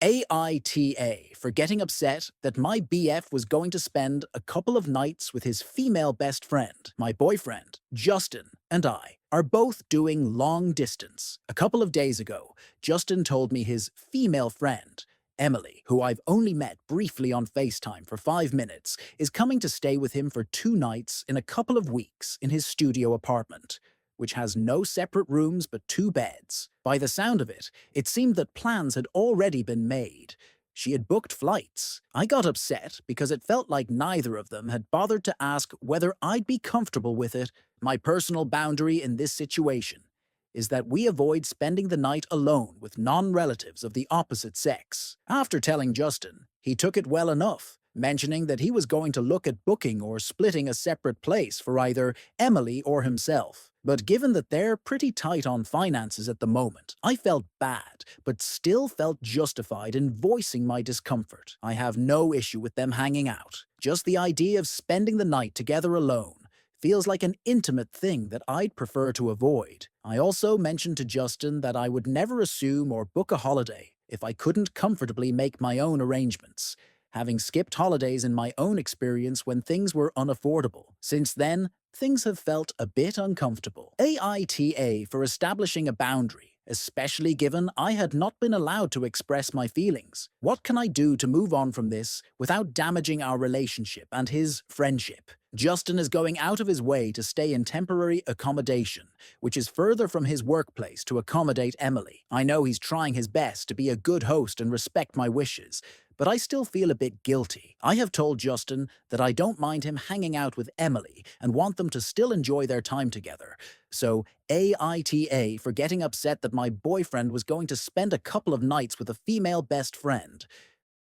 AITA for getting upset that my BF was going to spend a couple of nights with his female best friend. My boyfriend, Justin, and I are both doing long distance. A couple of days ago, Justin told me his female friend, Emily, who I've only met briefly on FaceTime for 5 minutes, is coming to stay with him for 2 nights in a couple of weeks in his studio apartment, which has no separate rooms but 2 beds. By the sound of it, it seemed that plans had already been made. She had booked flights. I got upset because it felt like neither of them had bothered to ask whether I'd be comfortable with it. My personal boundary in this situation is that we avoid spending the night alone with non-relatives of the opposite sex. After telling Justin, he took it well enough, mentioning that he was going to look at booking or splitting a separate place for either Emily or himself. But given that they're pretty tight on finances at the moment, I felt bad, but still felt justified in voicing my discomfort. I have no issue with them hanging out. Just the idea of spending the night together alone feels like an intimate thing that I'd prefer to avoid. I also mentioned to Justin that I would never assume or book a holiday if I couldn't comfortably make my own arrangements, having skipped holidays in my own experience when things were unaffordable. Since then, things have felt a bit uncomfortable. AITA for establishing a boundary, especially given I had not been allowed to express my feelings. What can I do to move on from this without damaging our relationship and his friendship? Justin is going out of his way to stay in temporary accommodation, which is further from his workplace to accommodate Emily. I know he's trying his best to be a good host and respect my wishes, but I still feel a bit guilty. I have told Justin that I don't mind him hanging out with Emily and want them to still enjoy their time together. So, AITA for getting upset that my boyfriend was going to spend a couple of nights with a female best friend